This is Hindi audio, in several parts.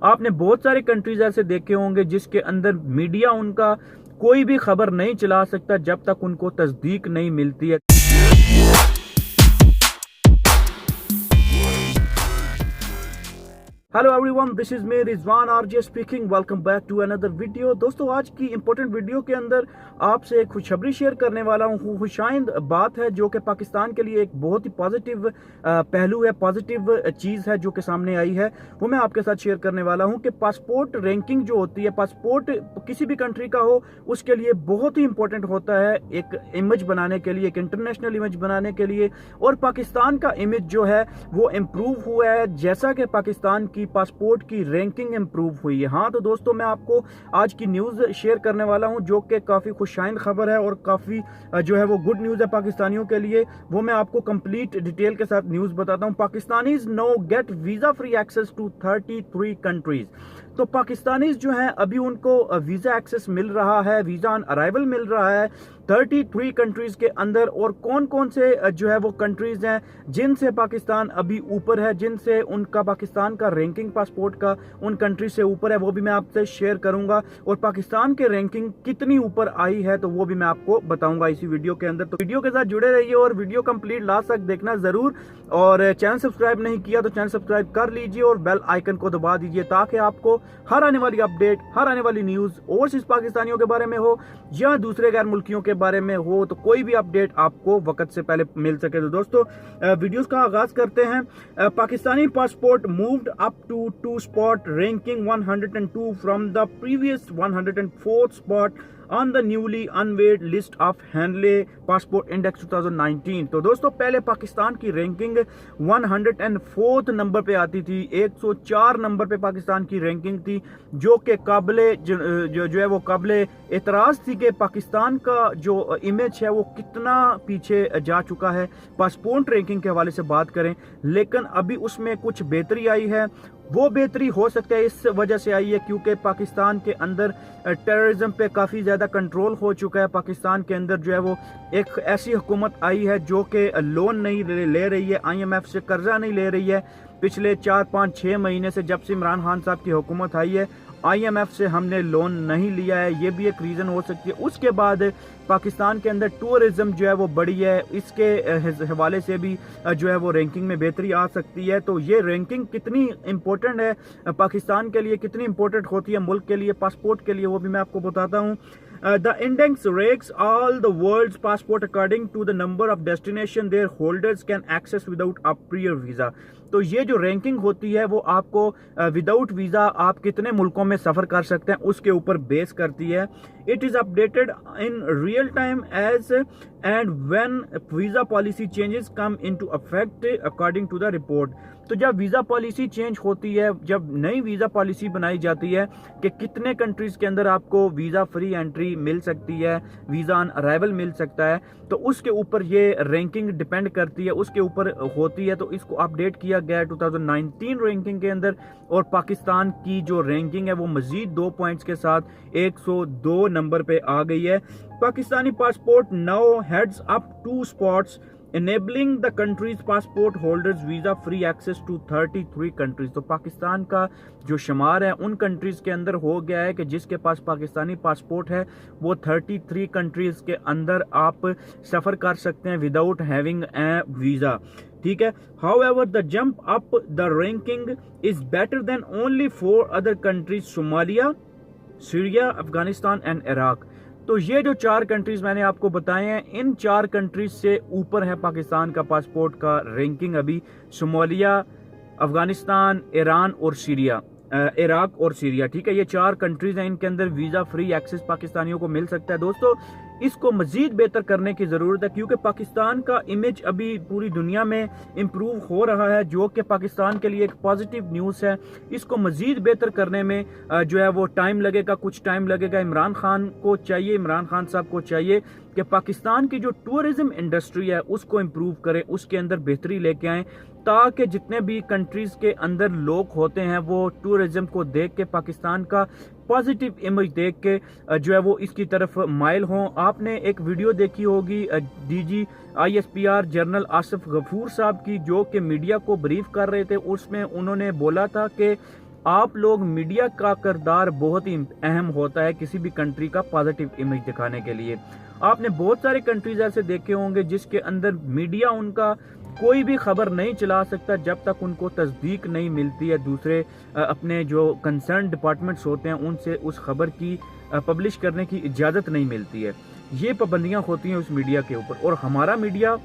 आपने बहुत सारे कंट्रीज ऐसे देखे होंगे जिसके अंदर मीडिया उनका कोई भी खबर नहीं चला सकता जब तक उनको तस्दीक नहीं मिलती है। Hello everyone, this is me Rizwan RJ speaking. Welcome back to another video. दोस्तों, आज की इंपॉर्टेंट वीडियो के अंदर आपसे एक खुशखबरी शेयर करने वाला हूँ। खुशाइंद बात है जो कि पाकिस्तान के लिए एक बहुत ही पॉजिटिव पहलू है, पॉजिटिव चीज़ है जो कि सामने आई है, वो मैं आपके साथ शेयर करने वाला हूँ कि पासपोर्ट रैंकिंग जो होती है, पासपोर्ट किसी भी कंट्री का हो उसके लिए बहुत ही इंपॉर्टेंट होता है एक इमेज बनाने के लिए, एक इंटरनेशनल इमेज बनाने के लिए। और पाकिस्तान का इमेज जो है वो इम्प्रूव हुआ है जैसा कि पाकिस्तान की पासपोर्ट की रैंकिंग इंप्रूव हुई है। हाँ तो दोस्तों, मैं आपको आज की न्यूज़ शेयर करने वाला हूं जो कि काफ़ी खुशाइन खबर है और काफ़ी जो है वो गुड न्यूज़ है पाकिस्तानियों के लिए। वो मैं आपको कंप्लीट डिटेल के साथ न्यूज़ बताता हूं। Pakistanis no get visa free access to 33 countries. तो पाकिस्तानीज जो हैं अभी उनको वीज़ा एक्सेस मिल रहा है, वीज़ा ऑन अराइवल मिल रहा है 33 कंट्रीज के अंदर। और कौन कौन से जो है वो कंट्रीज हैं जिनसे पाकिस्तान अभी ऊपर है, जिनसे उनका पाकिस्तान का रैंकिंग पासपोर्ट का उन कंट्री से ऊपर है, वो भी मैं आपसे शेयर करूंगा। और पाकिस्तान के रैंकिंग कितनी ऊपर आई है तो वो भी मैं आपको बताऊंगा इसी वीडियो के अंदर। तो वीडियो के साथ जुड़े रहिए और वीडियो कंप्लीट लास्ट तक देखना जरूर। और चैनल सब्सक्राइब नहीं किया तो चैनल सब्सक्राइब कर लीजिए और बेल आइकन को दबा दीजिए ताकि आपको हर आने वाली अपडेट, हर आने वाली न्यूज ओवरसीज पाकिस्तानियों के बारे में हो या दूसरे गैर मुल्कियों के बारे में हो, तो कोई भी अपडेट आपको वक्त से पहले मिल सके। तो दोस्तों, वीडियोस का आगाज करते हैं। Pakistani passport moved up to 2 spot, ranking 102 from the previous 104 spot on the newly unveiled list of Henley passport index 2019। तो दोस्तों, पहले पाकिस्तान की रैंकिंग 104 नंबर पे आती थी, 104 नंबर पे पाकिस्तान की रैंकिंग थी जो कि काबिले जो है वो काबिले एतराज थी कि पाकिस्तान का जो इमेज है वो कितना पीछे जा चुका है पासपोर्ट रैंकिंग के हवाले से बात करें। लेकिन अभी उसमें कुछ बेहतरी आई है। वो बेहतरी हो सकता है इस वजह से आई है क्योंकि पाकिस्तान के अंदर टेररिज्म पे काफ़ी ज़्यादा कंट्रोल हो चुका है। पाकिस्तान के अंदर जो है वो एक ऐसी हुकूमत आई है जो कि लोन नहीं ले रही है, IMF से कर्जा नहीं ले रही है। पिछले 4, 5, 6 महीने से जब से इमरान खान साहब की हुकूमत आई है, IMF से हमने लोन नहीं लिया है, ये भी एक रीज़न हो सकती है। उसके बाद पाकिस्तान के अंदर टूरिज्म जो है वो बढ़ी है, इसके हवाले से भी जो है वो रैंकिंग में बेहतरी आ सकती है। तो ये रैंकिंग कितनी इंपॉर्टेंट है पाकिस्तान के लिए, कितनी इंपॉर्टेंट होती है मुल्क के लिए, पासपोर्ट के लिए, वो भी मैं आपको बताता हूँ। The index ranks all the world's passport according to the number of destination their holders can access without a prior visa। तो ये जो रैंकिंग होती है वो आपको विदाउट वीज़ा आप कितने मुल्कों में सफ़र कर सकते हैं उसके ऊपर बेस करती है। It is updated in real time as and when visa policy changes come into effect according to the report. तो जब वीज़ा पॉलिसी चेंज होती है, जब नई वीज़ा पॉलिसी बनाई जाती है कि कितने कंट्रीज़ के अंदर आपको वीज़ा फ्री एंट्री मिल सकती है, वीज़ा ऑन अराइवल मिल सकता है, तो उसके ऊपर ये रैंकिंग डिपेंड करती है, उसके ऊपर होती है। तो इसको अपडेट किया गया है 2019 रैंकिंग के अंदर। और पाकिस्तान की जो रैंकिंग है वो मजीद 2 पॉइंट्स के साथ 102 नंबर पे आ गई है। Pakistani passport now heads up 2 spots enabling the country's passport holders visa free access to 33 countries। तो पाकिस्तान का जो शुमार है उन कंट्रीज के अंदर हो गया है कि जिसके पास पाकिस्तानी पासपोर्ट है वो 33 कंट्रीज के अंदर आप सफ़र कर सकते हैं विदाउट हैविंग ए वीज़ा। ठीक है। However, the jump up the ranking is better than only 4 other countries, Somalia, Syria, Afghanistan and Iraq. तो ये जो 4 कंट्रीज मैंने आपको बताए हैं, इन 4 कंट्रीज से ऊपर है पाकिस्तान का पासपोर्ट का रैंकिंग अभी। सोमालिया, अफगानिस्तान, ईरान और सीरिया, इराक और सीरिया। ठीक है, ये 4 कंट्रीज हैं, इनके अंदर वीज़ा फ्री एक्सेस पाकिस्तानियों को मिल सकता है। दोस्तों, इसको मजीद बेहतर करने की ज़रूरत है क्योंकि पाकिस्तान का इमेज अभी पूरी दुनिया में इम्प्रूव हो रहा है जो कि पाकिस्तान के लिए एक पॉजिटिव न्यूज़ है। इसको मजीद बेहतर करने में जो है वो टाइम लगेगा, कुछ टाइम लगेगा। इमरान खान साहब को चाहिए कि पाकिस्तान की जो टूरिज्म इंडस्ट्री है उसको इम्प्रूव करें, उसके अंदर बेहतरी लेके आएँ ताकि जितने भी कंट्रीज़ के अंदर लोग होते हैं वो टूरिज्म को देख के, पाकिस्तान का पॉजिटिव इमेज देख के जो है वो इसकी तरफ माइल हों। आपने एक वीडियो देखी होगी DG ISPR general Asif Ghafoor साहब की, जो कि मीडिया को ब्रीफ कर रहे थे। उसमें उन्होंने बोला था कि आप लोग मीडिया का किरदार बहुत ही अहम होता है किसी भी कंट्री का पॉजिटिव इमेज दिखाने के लिए। आपने बहुत सारे कंट्रीज ऐसे देखे होंगे जिसके अंदर मीडिया उनका कोई भी खबर नहीं चला सकता जब तक उनको तस्दीक नहीं मिलती है दूसरे अपने जो कंसर्न डिपार्टमेंट्स होते हैं उनसे उस खबर की पब्लिश करने की इजाज़त नहीं मिलती है। ये पाबंदियां होती हैं उस मीडिया के ऊपर। और हमारा मीडिया,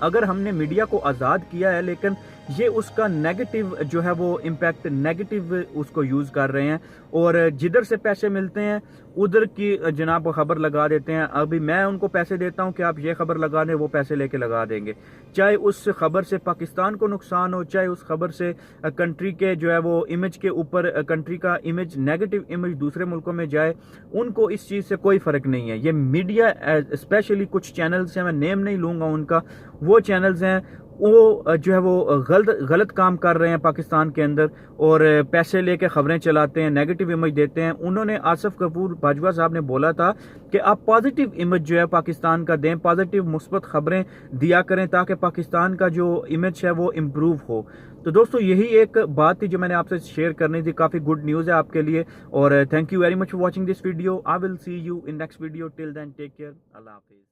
अगर हमने मीडिया को आज़ाद किया है लेकिन ये उसका नेगेटिव जो है वो इम्पैक्ट नेगेटिव उसको यूज़ कर रहे हैं और जिधर से पैसे मिलते हैं उधर की जनाब खबर लगा देते हैं। अभी मैं उनको पैसे देता हूं कि आप ये खबर लगा दें, वो पैसे लेके लगा देंगे, चाहे उस खबर से पाकिस्तान को नुकसान हो, चाहे उस खबर से कंट्री के जो है वो इमेज के ऊपर कंट्री का इमेज नेगेटिव इमेज दूसरे मुल्कों में जाए, उनको इस चीज़ से कोई फ़र्क नहीं है। ये मीडिया स्पेशली कुछ चैनल्स हैं, मैं नेम नहीं लूँगा उनका, वो चैनल्स हैं वो जो है वो गलत काम कर रहे हैं पाकिस्तान के अंदर और पैसे लेके खबरें चलाते हैं, नेगेटिव इमेज देते हैं। उन्होंने आसिफ कपूर बाजवा साहब ने बोला था कि आप पॉजिटिव इमेज जो है पाकिस्तान का दें, पॉजिटिव मुस्बत खबरें दिया करें ताकि पाकिस्तान का जो इमेज है वो इम्प्रूव हो। तो दोस्तों यही एक बात थी जो मैंने आपसे शेयर करनी थी। काफ़ी गुड न्यूज़ है आपके लिए और thank you very much for watching this video. I will see you in next video. Till then take care, अल्लाह हाफिज़।